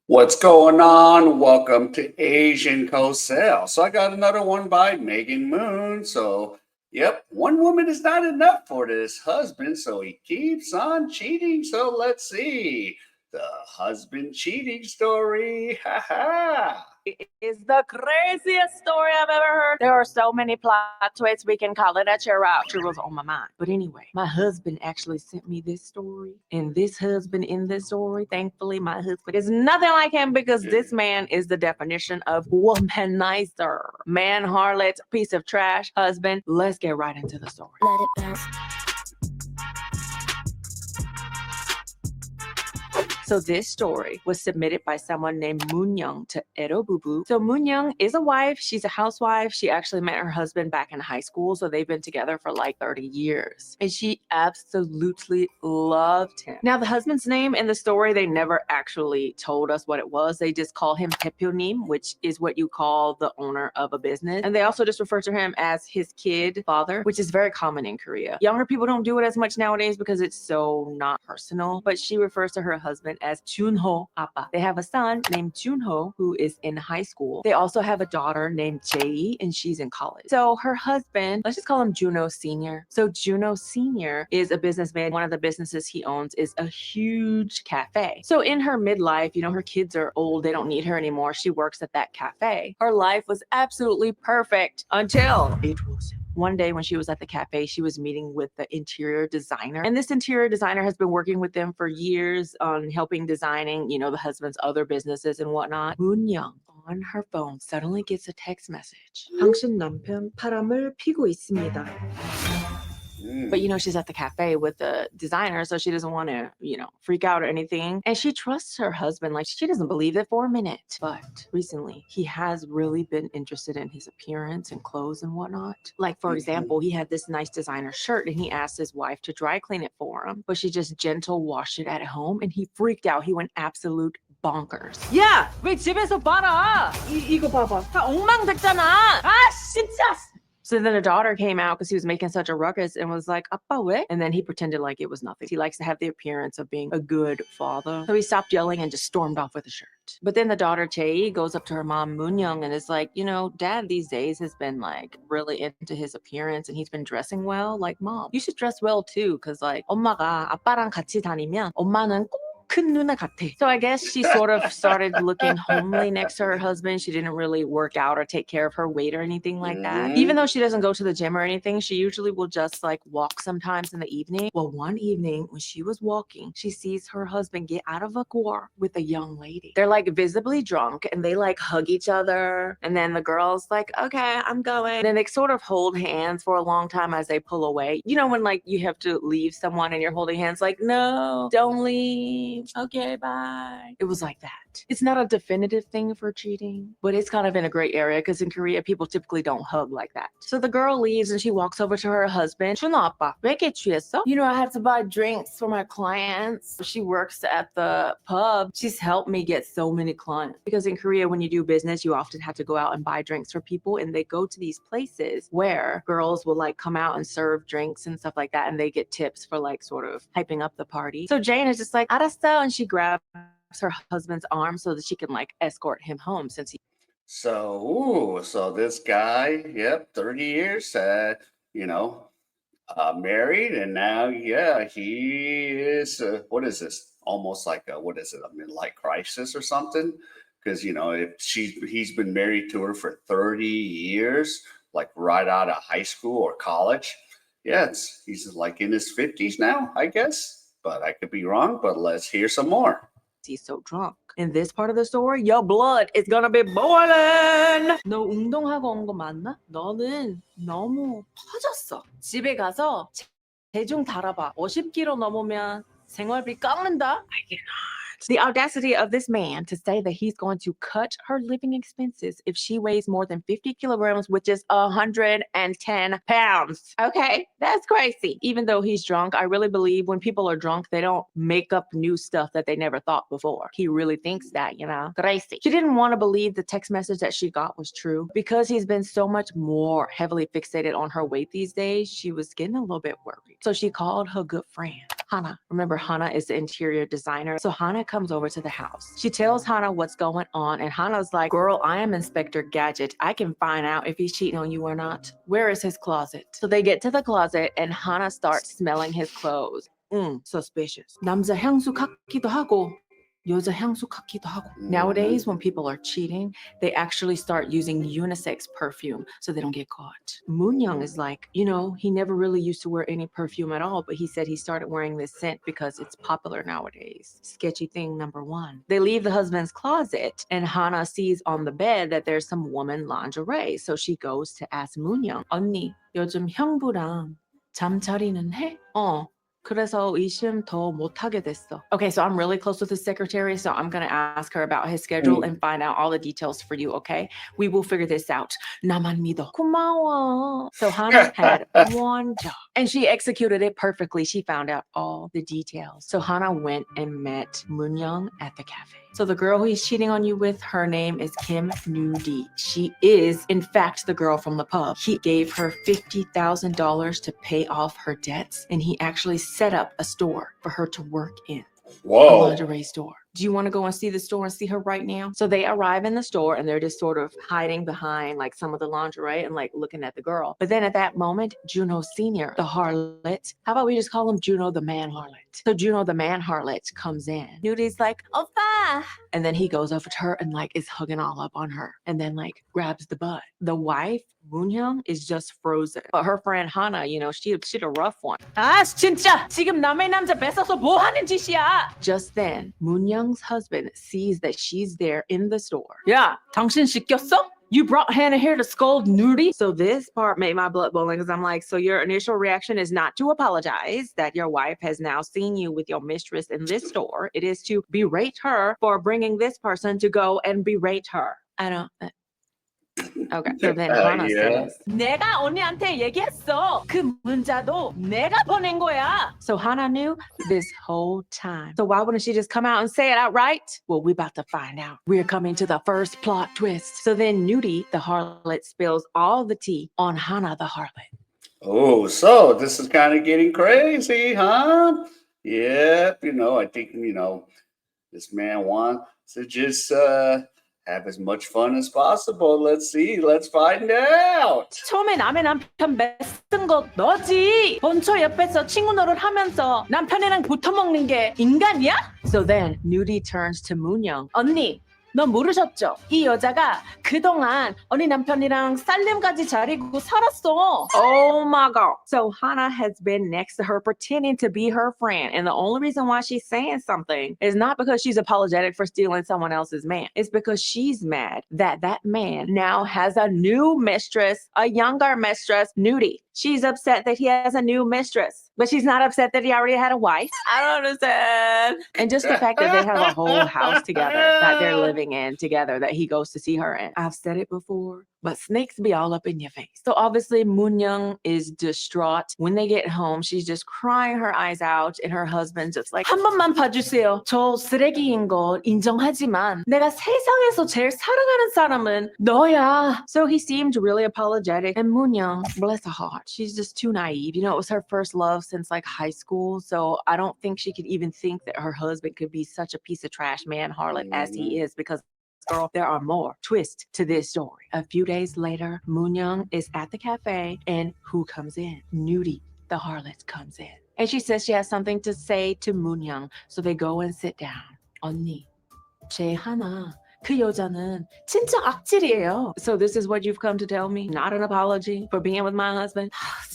What's going on? Welcome to Asian Cosell. So I got another one by Megan Moon. So, yep, one woman is not enough for this husband, so he keeps on cheating. So let's see the husband cheating story. Ha ha. Is the craziest story I've ever heard. There are so many plot twists we can call it a cheer out. She was on my mind. But anyway, my husband actually sent me this story. And this husband in this story, thankfully, my husband is nothing like him because this man is the definition of womanizer. Man, harlot, piece of trash, husband. Let's get right into the story. Let it bounce. So this story was submitted by someone named Moon Young to Edo Boo Boo. So Moon Young is a wife. She's a housewife. She actually met her husband back in high school. So they've been together for like 30 years. And she absolutely loved him. Now, the husband's name in the story, they never actually told us what it was. They just call him Taepyonim, which is what you call the owner of a business. And they also just refer to him as his kid father, which is very common in Korea. Younger people don't do it as much nowadays because it's so not personal. But she refers to her husband as Junho Appa. They have a son named Junho who is in high school. They also have a daughter named Jae, and she's in college. So her husband, let's just call him Juno Sr. So Juno Sr. is a businessman. One of the businesses he owns is a huge cafe. So in her midlife, her kids are old. They don't need her anymore. She works at that cafe. Her life was absolutely perfect until it was. One day when she was at the cafe, she was meeting with the interior designer. And this interior designer has been working with them for years on helping designing, the husband's other businesses and whatnot. Moon Young on her phone suddenly gets a text message. 당신 남편 바람을 피고 있습니다. But she's at the cafe with the designer, so she doesn't want to, freak out or anything. And she trusts her husband. Like, she doesn't believe it for a minute. But recently, he has really been interested in his appearance and clothes and whatnot. Like, for example, he had this nice designer shirt and he asked his wife to dry clean it for him. But she just gentle washed it at home and he freaked out. He went absolute bonkers. 야! 왜 집에서 봐라! 이거 봐봐. 다 엉망됐잖아! 아, 진짜! So then the daughter came out because he was making such a ruckus and was like, Appa, what? And then he pretended like it was nothing. He likes to have the appearance of being a good father. So he stopped yelling and just stormed off with the shirt. But then the daughter, Chae, goes up to her mom, Moon Young, and is like, dad these days has been like really into his appearance and he's been dressing well. Like, mom, you should dress well too. Because like, 엄마가 아빠랑 같이 다니면 엄마는 꼭 큰 누나 같아. So I guess she sort of started looking homely next to her husband. She didn't really work out or take care of her weight or anything like that. Even though she doesn't go to the gym or anything, she usually will just like walk sometimes in the evening. Well, one evening when she was walking, she sees her husband get out of a car with a young lady. They're like visibly drunk and they like hug each other. And then the girl's like, okay, I'm going. And then they sort of hold hands for a long time as they pull away. When like you have to leave someone and you're holding hands, like, no, don't leave. Okay, bye. It was like that. It's not a definitive thing for cheating, but it's kind of in a gray area because in Korea, people typically don't hug like that. So the girl leaves and she walks over to her husband. 준호 아빠, 왜 이렇게 취했어? I have to buy drinks for my clients. She works at the pub. She's helped me get so many clients. Because in Korea, when you do business, you often have to go out and buy drinks for people. And they go to these places where girls will like come out and serve drinks and stuff like that. And they get tips for like sort of hyping up the party. So Jane is just like, 알았어. And she grabs her husband's arm so that she can like escort him home since he. So this guy, yep, 30 years, you know, married, and now, yeah, he is, what is this? Almost like a, what is it? A midlife crisis or something? Because, if he's been married to her for 30 years, like right out of high school or college. Yeah, he's like in his 50s now, I guess, but I could be wrong, but let's hear some more. He's so drunk. In this part of the story, your blood is gonna be boiling. 너 운동하고 온 거 맞나? 너는 너무 퍼졌어. 집에 가서 체중 달아봐. 50kg 넘으면 생활비 깎는다. I cannot. The audacity of this man to say that he's going to cut her living expenses if she weighs more than 50 kilograms, which is 110 pounds. Okay, that's crazy. Even though he's drunk, I really believe when people are drunk, they don't make up new stuff that they never thought before. He really thinks that, crazy. She didn't want to believe the text message that she got was true. Because he's been so much more heavily fixated on her weight these days, she was getting a little bit worried. So she called her good friend. Hana. Remember, Hana is the interior designer. So Hana comes over to the house. She tells Hana what's going on, and Hana's like, girl, I am Inspector Gadget. I can find out if he's cheating on you or not. Where is his closet? So they get to the closet, and Hana starts smelling his clothes. Suspicious. 남자 향수 같기도 하고 여자 향수 같기도 하고. Nowadays, when people are cheating, they actually start using unisex perfume so they don't get caught. Moonyoung is like, he never really used to wear any perfume at all, but he said he started wearing this scent because it's popular nowadays. Sketchy thing number one. They leave the husband's closet, and Hana sees on the bed that there's some woman lingerie. So she goes to ask Moonyoung, 언니, 요즘 형부랑 잠자리는 해? 그래서 의심 더 못하게 됐어. Okay, so I'm really close with his secretary, so I'm gonna ask her about his schedule and find out all the details for you, okay? We will figure this out. 나만 믿어. 고마워. So Hana had one job, and she executed it perfectly. She found out all the details. So Hana went and met Moonyoung at the cafe. So the girl who he's cheating on you with, her name is Kim Noo-dee. She is, in fact, the girl from the pub. He gave her $50,000 to pay off her debts, and he actually set up a store for her to work in. Whoa. A lingerie store. Do you want to go and see the store and see her right now? So they arrive in the store, and they're just sort of hiding behind like some of the lingerie and like looking at the girl. But then at that moment, Juno Sr., the harlot, how about we just call him Juno the man harlot? So Juno the man harlot comes in. Nudi's like, Oppa! And then he goes over to her and like is hugging all up on her and then like grabs the butt. The wife, Moonyoung, is just frozen. But her friend Hana, she's a rough one. 아, 진짜! 지금 남의 남자 뺏어서 뭐 하는 짓이야? Just then, Moonyoung's husband sees that she's there in the store. 야, 당신 시켰어? You brought Hannah here to scold Nudie? So this part made my blood boiling because I'm like, so your initial reaction is not to apologize that your wife has now seen you with your mistress in this store. It is to berate her for bringing this person to go and berate her. I don't... Okay, so then Hana says, 내가 언니한테 얘기했어. 그 문자도 내가 보낸 거야. So Hana knew this whole time. So why wouldn't she just come out and say it outright? Well, we're about to find out. We're coming to the first plot twist. So then Nudie, the harlot, spills all the tea on Hana, the harlot. Oh, so this is kind of getting crazy, huh? Yep, I think, this man wants to just have as much fun as possible. Let's see. Let's find out. 처음에 남의 남편 뺏은 거 너지. 본처 옆에서 친구 노릇 하면서 남편이랑 붙어먹는 게 인간이야? So then Nudie turns to Moonyoung. 언니, 너 모르셨죠? 이 여자가 그동안 언니 남편이랑 살림까지 차리고 살았어. Oh my god. So Hana has been next to her pretending to be her friend. And the only reason why she's saying something is not because she's apologetic for stealing someone else's man. It's because she's mad that that man now has a new mistress, a younger mistress, Nudie. She's upset that he has a new mistress, but she's not upset that he already had a wife. I don't understand. And just the fact that they have a whole house together that they're living in together that he goes to see her in. I've said it before, but snakes be all up in your face. So obviously Moonyoung is distraught. When they get home, she's just crying her eyes out, and her husband's just like, 한 번만 봐주세요. 저 쓰레기인 거 인정하지만 내가 세상에서 제일 사랑하는 사람은 너야. So he seemed really apologetic, and Moonyoung, bless her heart, she's just too naive. It was her first love since like high school, so I don't think she could even think that her husband could be such a piece of trash man harlot as he is, because girl, there are more twists to this story. A few days later, Moonyoung is at the cafe, and who comes in? Nudie, the harlot, comes in. And she says she has something to say to Moonyoung, so they go and sit down. 언니, 제 하나, 그 여자는 진짜 악질이에요. So this is what you've come to tell me? Not an apology for being with my husband?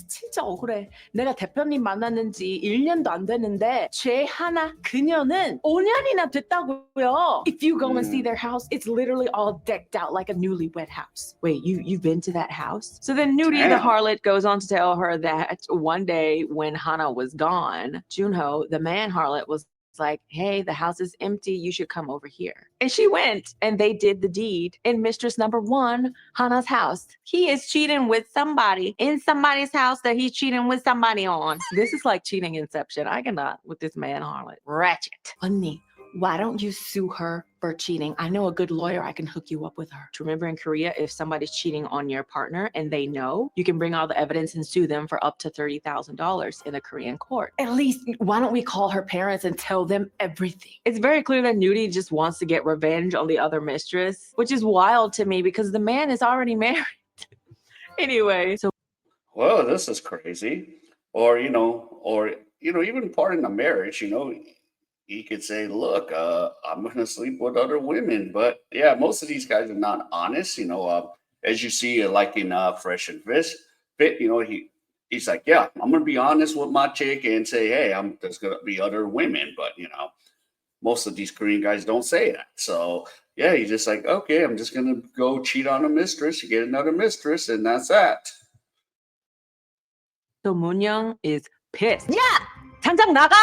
진짜 억울해. 내가 대표님 만났는 지 1년도 안 됐는데 쟤 하나 그녀는 5년이나 됐다고요. If you go and see their house, it's literally all decked out like a newlywed house. Wait, you've been to that house? So then Nudie, the harlot, goes on to tell her that one day when Hana was gone, Junho, the man harlot, was like, hey, the house is empty. You should come over here. And she went, and they did the deed in mistress number one, Hana's house. He is cheating with somebody in somebody's house that he's cheating with somebody on. This is like cheating inception. I cannot with this man harlot. Ratchet. 언니, Why don't you sue her for cheating? I know a good lawyer. I can hook you up with her. Remember in Korea, if somebody's cheating on your partner and they know, you can bring all the evidence and sue them for up to $30,000 in a Korean court. At least, why don't we call her parents and tell them everything? It's very clear that Nudie just wants to get revenge on the other mistress, which is wild to me because the man is already married. Anyway, so Well, this is crazy. Or even part in a marriage, he could say, "Look, I'm gonna sleep with other women." But yeah, most of these guys are not honest. As you see, like in Fresh and Fit, he's like, "Yeah, I'm gonna be honest with my chick and say, hey, there's gonna be other women." But most of these Korean guys don't say that. So yeah, he's just like, "Okay, I'm just gonna go cheat on a mistress, get another mistress, and that's that." Moon Young is pissed. Yeah, 당장 나가!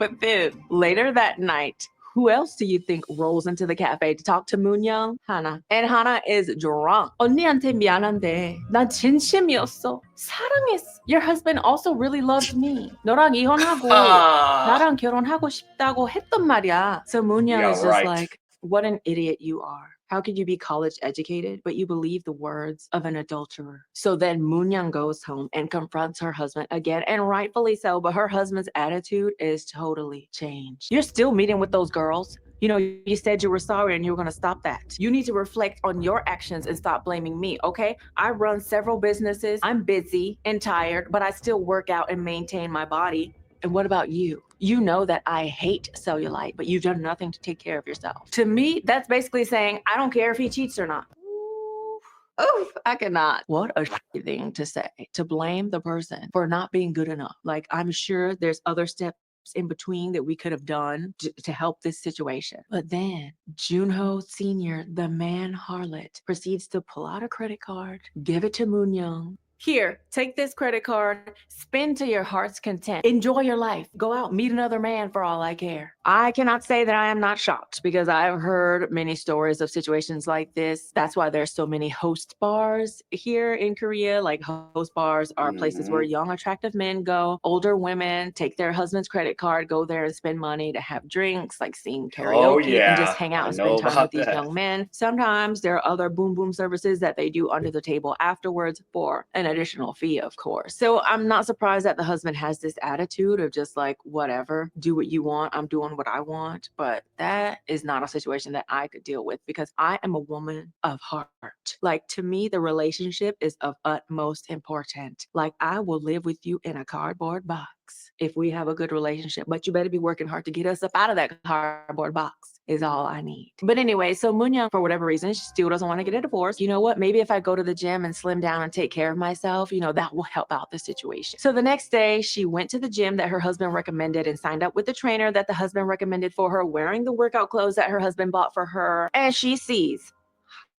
But then later that night, who else do you think rolls into the cafe to talk to Moon Young? Hana. And Hana is drunk. 언니한테 미안한데 난 진심이었어. 사랑했어. Your husband also really loves me. 너랑 이혼하고 나랑 결혼하고 싶다고 했단 말이야. So Moon Young Yeah, is just right. like, what an idiot you are. How could you be college educated, but you believe the words of an adulterer? So then Moon Young goes home and confronts her husband again, and rightfully so, but her husband's attitude is totally changed. You're still meeting with those girls. You said you were sorry and you were going to stop that. You need to reflect on your actions and stop blaming me, okay? I run several businesses. I'm busy and tired, but I still work out and maintain my body. And what about you? You know that I hate cellulite, but you've done nothing to take care of yourself. To me, that's basically saying, I don't care if he cheats or not. Oof, I cannot. What a shitty thing to say, to blame the person for not being good enough. Like, I'm sure there's other steps in between that we could have done to help this situation. But then Junho Sr., the man harlot, proceeds to pull out a credit card, give it to Moon Young. Here, take this credit card, spend to your heart's content, enjoy your life, go out, meet another man for all I care. I cannot say that I am not shocked because I've heard many stories of situations like this. That's why there's so many host bars here in Korea. Like, host bars are places where young, attractive men go, older women take their husband's credit card, go there and spend money to have drinks, like sing karaoke, and just hang out I and know spend time with about these that. young men. Sometimes there are other boom boom services that they do under the table afterwards for an additional fee, of course. So I'm not surprised that the husband has this attitude of just like, whatever, do what you want, I'm doing what I want. But that is not a situation that I could deal with because I am a woman of heart. Like, to me, the relationship is of utmost importance. Like, I will live with you in a cardboard box if we have a good relationship, but you better be working hard to get us up out of that cardboard box is all I need. But anyway, so Munya, for whatever reason, she still doesn't want to get a divorce. You know what? Maybe if I go to the gym and slim down and take care of myself, that will help out the situation. So the next day, she went to the gym that her husband recommended and signed up with the trainer that the husband recommended for her, wearing the workout clothes that her husband bought for her. And she sees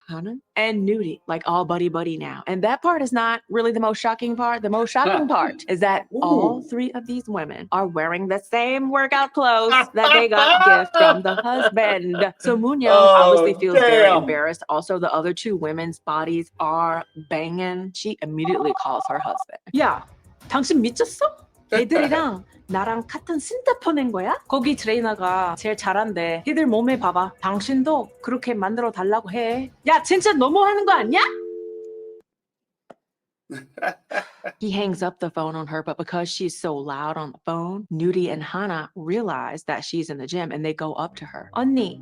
Hana and Nudie, like all buddy now. And that part is not really the most shocking part. The most shocking part is that all three of these women are wearing the same workout clothes that they got gift from the husband. So Moon Young obviously Oh, feels very damn. embarrassed. Also, the other two women's bodies are banging. She immediately calls her husband. 야, 당신 미쳤어? 애들이랑 나랑 같은 센터폰 낸 거야? 거기 트레이너가 제일 잘한대. 니들 몸에 봐봐. 당신도 그렇게 만들어 달라고 해. 야, 진짜 너무하는 거 아니야? He hangs up the phone on her, but because she's so loud on the phone, Nudie and Hana realize that she's in the gym and they go up to her. 언니,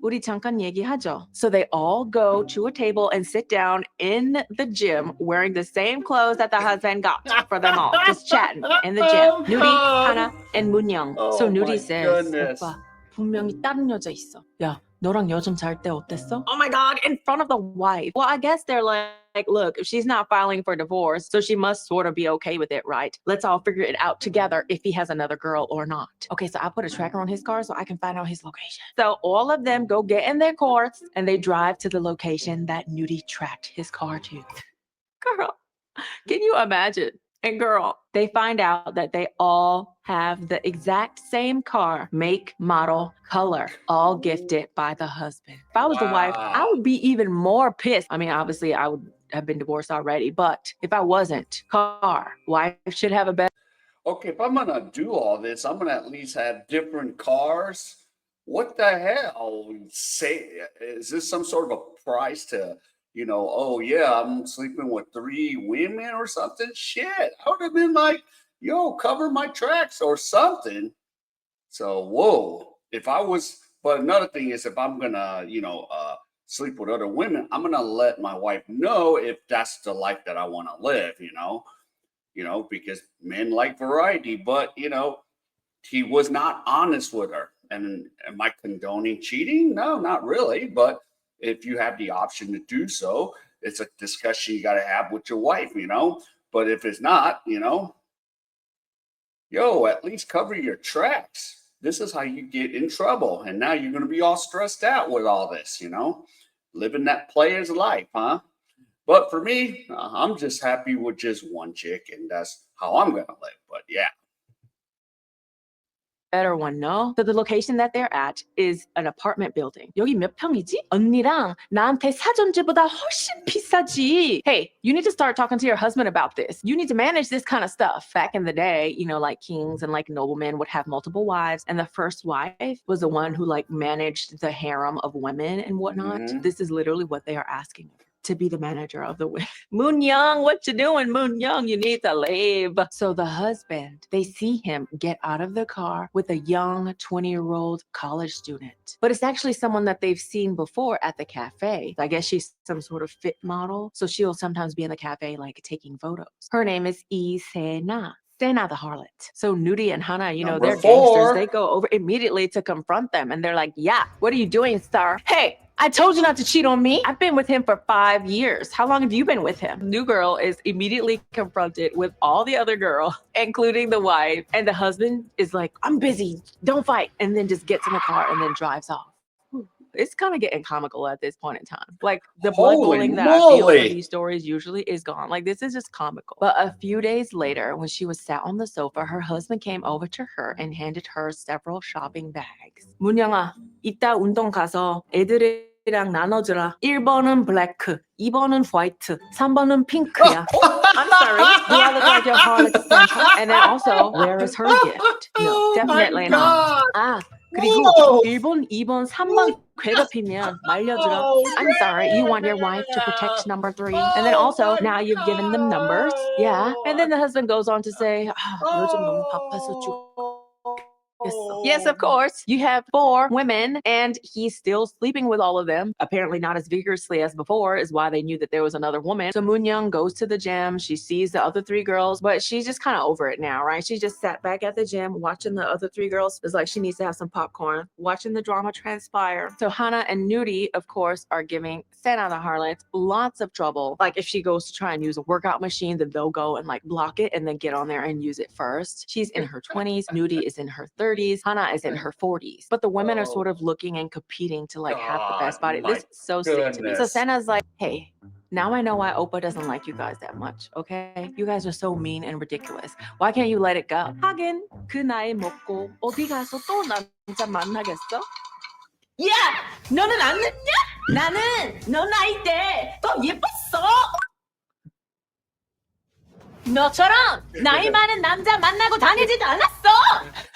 우리 잠깐 얘기하죠. So they all go to a table and sit down in the gym wearing the same clothes that the husband got for them all, just chatting in the gym. Oh, Nudie, God. Hana, and Moonyoung. So Oh, Nudie my says, goodness. 오빠, 분명히 다른 여자 있어. 야, 너랑 요즘 잘 때 어땠어? Oh my God, in front of the wife. Well, I guess they're like, look, if she's not filing for divorce, so she must sort of be okay with it, right? Let's all figure it out together if he has another girl or not. Okay, so I put a tracker on his car so I can find out his location. So all of them go get in their cars and they drive to the location that Nudie tracked his car to. Girl, can you imagine? And girl, they find out that they all have the exact same car, make, model, color, all gifted by the husband. If I was the wife, I would be even more pissed. I mean, obviously, I would have been divorced already, but if I wasn't, car, wife should have a better. Okay, if I'm gonna do all this, I'm gonna at least have different cars what the hell? Say, is this some sort of a price to, oh yeah, I'm sleeping with three women or something? Shit, I would have been like, yo, cover my tracks or something. So, whoa, if I was, but another thing is if I'm gonna, sleep with other women, I'm gonna let my wife know if that's the life that I want to live, because men like variety, but he was not honest with her. And am I condoning cheating? No, not really. But if you have the option to do so, it's a discussion you got to have with your wife. But if it's not, yo, at least cover your tracks. This is how you get in trouble. And now you're going to be all stressed out with all this. Living that player's life, huh? But for me, I'm just happy with just one chick, and that's how I'm going to live. But yeah. Better one, no? So the location that they're at is an apartment building. 여기 몇 평이지? 언니랑 나한테 사전제보다 훨씬 비싸지. Hey, you need to start talking to your husband about this. You need to manage this kind of stuff. Back in the day, like kings and like noblemen would have multiple wives, and the first wife was the one who like managed the harem of women and whatnot. This is literally what they are asking to be the manager of the women. Moon Young, what you doing, Moon Young? You need to leave. So the husband, they see him get out of the car with a young 20-year-old college student. But it's actually someone that they've seen before at the cafe. I guess she's some sort of fit model. So she'll sometimes be in the cafe, like taking photos. Her name is Lee Se-na. Sena the harlot. So Nudie and Hana, Number they're gangsters. 4. They go over immediately to confront them. And they're like, yeah, what are you doing, sir? Hey, I told you not to cheat on me. I've been with him for 5 years. How long have you been with him? New girl is immediately confronted with all the other girls, including the wife. And the husband is like, I'm busy. Don't fight. And then just gets in the car and then drives off. It's kind of getting comical at this point in time. Like the blood Holy pooling that I feel over moly. these stories usually is gone. Like this is just comical. But a few days later, when she was sat on the sofa, her husband came over to her and handed her several shopping bags. 문영아, 이따 운동 가서 애들이랑 나눠주라. 1번은 블랙, 2번은 화이트, 3번은 핑크야. I'm sorry. Do I look like your harlot Santa? And then also, where is her gift? No, Oh definitely my not. God. 그리고 Whoa. 1번, 2번, 3번 괴롭히면 말려주라. Oh, I'm sorry, you want your wife to protect number 3. And then also, now you've given them numbers. Yeah. And then the husband goes on to say, 요즘 너무 바빠서 yes, of course. You have 4 women, and he's still sleeping with all of them. Apparently, not as vigorously as before, is why they knew that there was another woman. So Moon Young goes to the gym. She sees the other 3 girls, but she's just kind of over it now, right? She just sat back at the gym watching the other 3 girls. It's like she needs to have some popcorn, watching the drama transpire. So Hana and Nudie, of course, are giving Sena the harlot lots of trouble. Like if she goes to try and use a workout machine, then they'll go and like block it and then get on there and use it first. She's in her 20s. Nudie is in her 30s. Hana is in her 40s. But the women are sort of looking and competing to like have the best body. This is so sick to me. So Sena's like, hey, now I know why Oppa doesn't like you guys that much, okay? You guys are so mean and ridiculous. Why can't you let it go? 하긴 그 나이 먹고 어디 가서 또 남자 만나겠어? 야! 너는 안 늦냐? 나는 너 나이 때 더 예뻤어! 너처럼 나이 많은 남자 만나고 다니지도 않았어.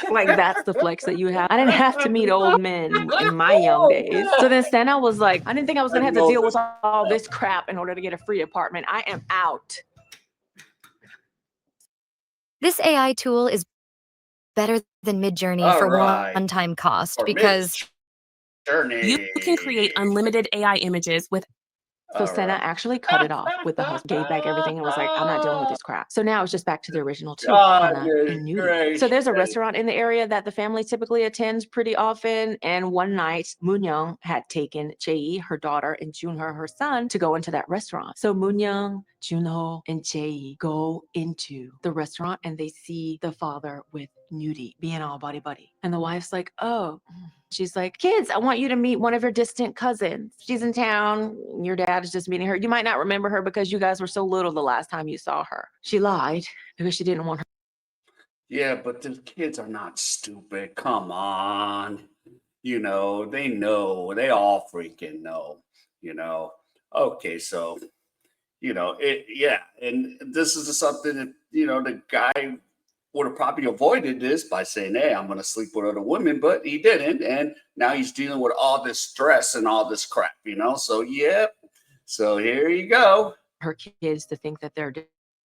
Like that's the flex that you have. I didn't have to meet old men in my young days. So then Sena was like, I didn't think I was gonna have to deal with all this crap in order to get a free apartment. I am out. This AI tool is better than Midjourney All for right. one-time cost For because Journey. You can create unlimited AI images with So Sena actually cut it off with the husband, gave back everything, and was like, I'm not dealing with this crap. So now it's just back to the original 2, Hana and Nudie. So there's a restaurant in the area that the family typically attends pretty often. And one night, Moon Young had taken Jae, her daughter, and Junho, her son, to go into that restaurant. So Moon Young, Junho, and Jae go into the restaurant and they see the father with Nudie being all buddy-buddy. And the wife's like, oh. She's like, kids, I want you to meet one of your distant cousins. She's in town. Your dad is just meeting her. You might not remember her because you guys were so little the last time you saw her. She lied because she didn't want her. Yeah, but the kids are not stupid. Come on. They know. They all freaking know. Okay, so, yeah. And this is something that, the guy would have probably avoided this by saying, "Hey, I'm going to sleep with other women," but he didn't, and now he's dealing with all this stress and all this crap, So yep. So here you go. her kids to think that their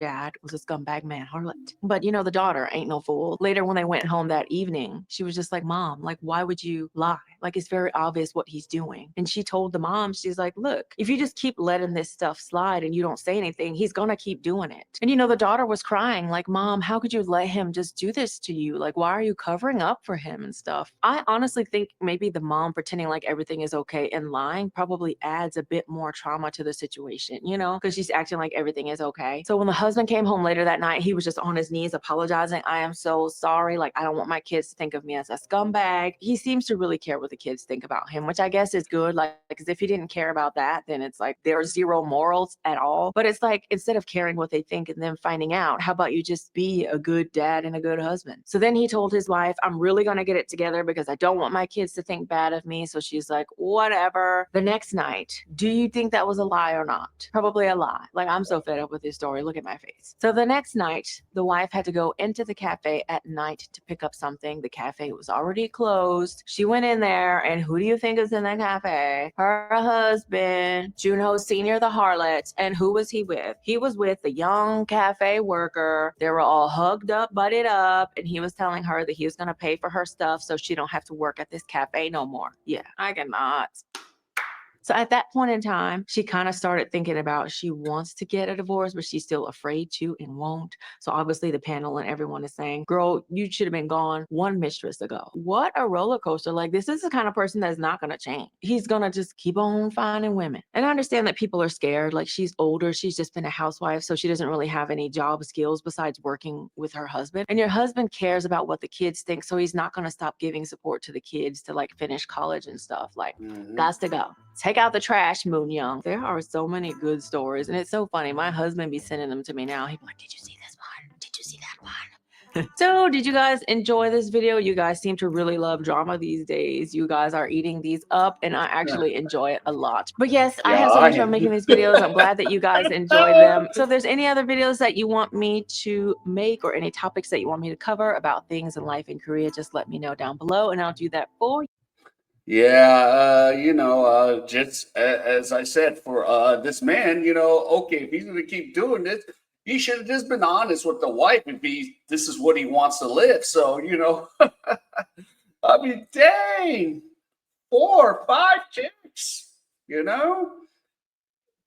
dad was a scumbag man harlot. But the daughter ain't no fool. Later, when they went home that evening, she was just like, Mom, like, why would you lie? Like, it's very obvious what he's doing. And she told the mom, she's like, look, if you just keep letting this stuff slide and you don't say anything, he's gonna keep doing it. And the daughter was crying, like, Mom, how could you let him just do this to you? Like, why are you covering up for him and stuff? I honestly think maybe the mom pretending like everything is okay and lying probably adds a bit more trauma to the situation, because she's acting like everything is okay. So when the husband came home later that night, he was just on his knees apologizing. I am so sorry. Like, I don't want my kids to think of me as a scumbag. He seems to really care what the kids think about him, which I guess is good. Like, because if he didn't care about that, then it's like there's zero morals at all. But it's like, instead of caring what they think and then finding out, how about you just be a good dad and a good husband? So then he told his wife, I'm really going to get it together because I don't want my kids to think bad of me. So she's like, whatever. The next night, do you think that was a lie or not? Probably a lie. Like, I'm so fed up with this story. Look at my face. So the next night, the wife had to go into the cafe at night to pick up something. The cafe was already closed. She went in there, and who do you think is in the cafe? Her husband, Juno Sr., the harlot. And who was he with? He was with the young cafe worker. They were all hugged up, butted up, and he was telling her that he was going to pay for her stuff so she don't have to work at this cafe no more. Yeah, I cannot. So at that point in time, she kind of started thinking about she wants to get a divorce, but she's still afraid to and won't. So obviously the panel and everyone is saying, girl, you should have been gone one mistress ago. What a roller coaster. Like, this is the kind of person that's not going to change. He's going to just keep on finding women. And I understand that people are scared. Like, she's older. She's just been a housewife. So she doesn't really have any job skills besides working with her husband. And your husband cares about what the kids think. So he's not going to stop giving support to the kids to like finish college and stuff. Like, gots to go. Take out the trash, Moon Young. There are so many good stories, and it's so funny. My husband be sending them to me now. He'd be like, did you see this one? Did you see that one? So did you guys enjoy this video? You guys seem to really love drama these days. You guys are eating these up, and I actually enjoy it a lot. But yes, I Yeah, have so I much fun am. making these videos. I'm glad that you guys enjoyed them. So if there's any other videos that you want me to make or any topics that you want me to cover about things in life in Korea, just let me know down below, and I'll do that for you. Yeah, just as I said, for this man, okay, if he's going to keep doing this, he should have just been honest with the wife if this is what he wants to live. So, I mean, dang, 4 or 5 chicks,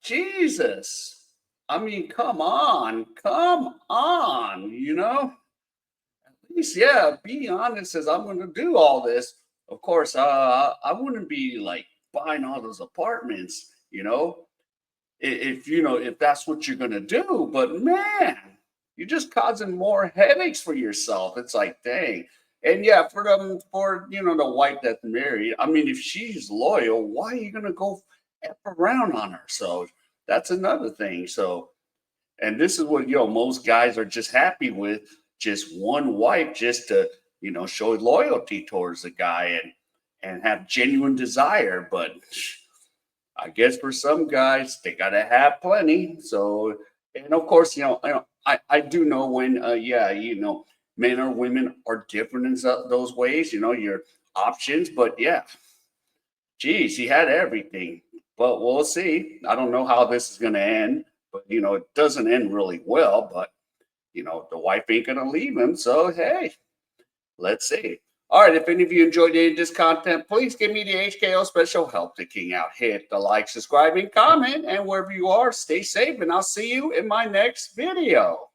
Jesus. I mean, come on, At least, yeah, be honest as I'm going to do all this. Of course, I wouldn't be like buying all those apartments, if that's what you're going to do. But man, you're just causing more headaches for yourself. It's like, dang. And yeah, for the wife that's married, I mean, if she's loyal, why are you going to go F around on her? So that's another thing. So, and this is what most guys are just happy with, just one wife, just to show loyalty towards the guy and have genuine desire. But I guess for some guys, they gotta have plenty. So, and of course, I do know when yeah, men or women are different in those ways. Your options, but yeah, geez, he had everything. But we'll see. I don't know how this is gonna end, but it doesn't end really well. But the wife ain't gonna leave him. So hey, let's see. All right, if any of you enjoyed any of this content, please give me the HKO special help to King out. Hit the like, subscribe, and comment. And wherever you are, stay safe, and I'll see you in my next video.